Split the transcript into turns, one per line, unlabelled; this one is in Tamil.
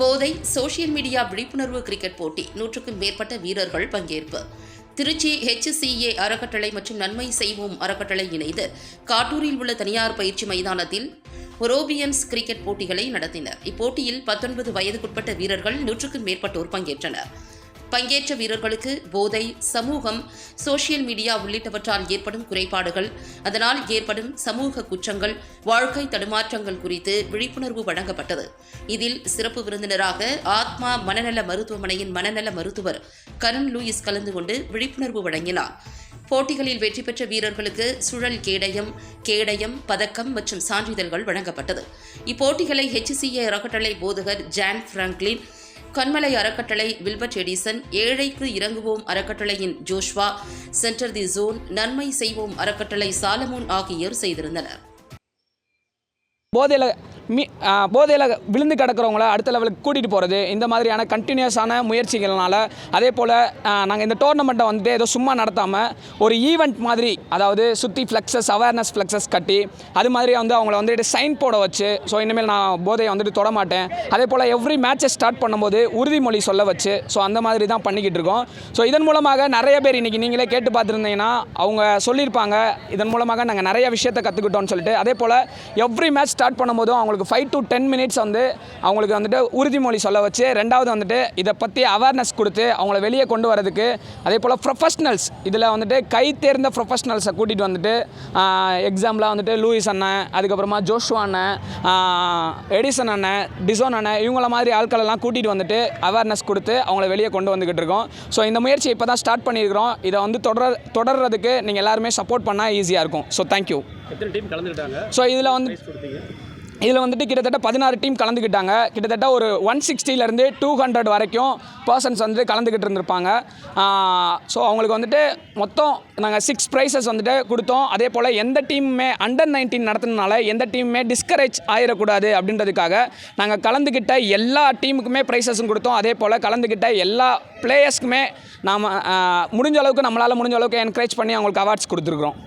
போதை சோசியல் மீடியா விழிப்புணர்வு கிரிக்கெட் போட்டி 100க்கும் மேற்பட்ட வீரர்கள் பங்கேற்பு. திருச்சி HCA அறக்கட்டளை மற்றும் நன்மை செய்வோம் அறக்கட்டளை இணைந்து காட்டூரில் உள்ள தனியார் பயிற்சி மைதானத்தில் ஒரோபியன்ஸ் கிரிக்கெட் போட்டிகளை நடத்தினர். இப்போட்டியில் 19 வயதுக்குட்பட்ட வீரர்கள் 100க்கும் மேற்பட்டோர் பங்கேற்றனர். பங்கேற்ற வீரர்களுக்கு போதை, சமூகம், சோசியல் மீடியா உள்ளிட்டவற்றால் ஏற்படும் குறைபாடுகள், அதனால் ஏற்படும் சமூக குற்றங்கள், வாழ்க்கை தடுமாற்றங்கள் குறித்து விழிப்புணர்வு வழங்கப்பட்டது. இதில் சிறப்பு விருந்தினராக ஆத்மா மனநல மருத்துவமனையின் மனநல மருத்துவர் கரண் லூயிஸ் கலந்து கொண்டு விழிப்புணர்வு வழங்கினார். போட்டிகளில் வெற்றி பெற்ற வீரர்களுக்கு சுழல் கேடயம், பதக்கம் மற்றும் சான்றிதழ்கள் வழங்கப்பட்டது. இப்போட்டிகளை HCA அறக்கட்டளை போதகர் ஜான் பிராங்க்லின், கண்மலை அறக்கட்டளை வில்பர்ட் எடிசன், ஏழைக்கு இறங்குவோம் அறக்கட்டளையின் ஜோஷ்வா, சென்டர் தி ஜோன், நன்மை செய்வோம் அறக்கட்டளை சாலமோன் ஆகியோர் செய்திருந்தனர்.
போதையில் விழுந்து கிடக்கிறவங்கள அடுத்த லெவலுக்கு கூட்டிகிட்டு போகிறது, இந்த மாதிரியான கண்டினியூஸான முயற்சிகள்னால, அதே போல் நாங்கள் இந்த டோர்னமெண்ட்டை வந்துட்டு ஏதோ சும்மா நடத்தாமல் ஒரு ஈவெண்ட் மாதிரி, அதாவது சுற்றி ஃப்ளெக்ஸஸ், அவேர்னஸ் ஃப்ளெக்ஸஸ் கட்டி, அது மாதிரி வந்து அவங்கள வந்துட்டு சைன் போட வச்சு, ஸோ இனிமேல் நான் போதையை வந்துட்டு தொட மாட்டேன், அதே போல் எவ்ரி மேட்சை ஸ்டார்ட் பண்ணும்போது உறுதிமொழி சொல்ல வச்சு, ஸோ அந்த மாதிரி தான் பண்ணிக்கிட்டு இருக்கோம். ஸோ இதன் மூலமாக நிறைய பேர் இன்றைக்கி நீங்களே கேட்டு பார்த்துருந்தீங்கன்னா அவங்க சொல்லியிருப்பாங்க, இதன் மூலமாக நாங்கள் நிறைய விஷயத்தை கற்றுக்கிட்டோம்னு சொல்லிட்டு. அதே போல் எவ்ரி மேட்ச் ஸ்டார்ட் பண்ணும்போதும் அவங்களுக்கு 5 to 10 minutes வந்து அவங்களுக்கு வந்துட்டு உறுதிமொழி சொல்ல வச்சு, ரெண்டாவது வந்துட்டு இதை பற்றி அவேர்னஸ் கொடுத்து அவங்கள வெளியே கொண்டு வரதுக்கு, அதே போல் ப்ரொஃபஷ்னல்ஸ், இதில் வந்துட்டு கை தேர்ந்த ப்ரொஃபஷ்னல்ஸை கூட்டிகிட்டு வந்துட்டு, எக்ஸாம்பிளாக வந்துட்டு லூயிஸ் அண்ணன், அதுக்கப்புறமா ஜோஷ்வா அண்ணன், எடிசன் அண்ணன், டிசோன் அண்ணன், இவங்கள மாதிரி ஆட்களெல்லாம் கூட்டிகிட்டு வந்துட்டு அவேர்னஸ் கொடுத்து அவங்கள வெளியே கொண்டு வந்துக்கிட்டு இருக்கோம். ஸோ இந்த முயற்சியை இப்போ தான் ஸ்டார்ட் பண்ணியிருக்கிறோம். இதை வந்து தொடர்றதுக்கு நீங்கள் எல்லாருமே சப்போர்ட் பண்ணால் ஈஸியாக இருக்கும். So thank you.
எத்தனை டீம் கலந்துக்கிட்டாங்க?
ஸோ இதில் வந்துட்டு கிட்டத்தட்ட 16 டீம் கலந்துக்கிட்டாங்க. கிட்டத்தட்ட ஒரு 160லேருந்து 200 வரைக்கும் பர்சன்ஸ் வந்து கலந்துக்கிட்டு இருந்திருப்பாங்க. ஸோ அவங்களுக்கு வந்துட்டு மொத்தம் நாங்கள் 6 ப்ரைஸஸ் வந்துட்டு கொடுத்தோம். அதே போல் எந்த டீமுமே Under 19 நடத்துனதுனால எந்த டீமுமே டிஸ்கரேஜ் ஆகிடக்கூடாது அப்படின்றதுக்காக நாங்கள் கலந்துக்கிட்ட எல்லா டீமுக்குமே ப்ரைஸஸும் கொடுத்தோம். அதே போல் கலந்துக்கிட்ட எல்லா பிளேயர்ஸ்க்குமே நாம் நம்மளால் முடிஞ்ச அளவுக்கு என்கரேஜ் பண்ணி அவங்களுக்கு அவார்ட்ஸ் கொடுத்துருக்குறோம்.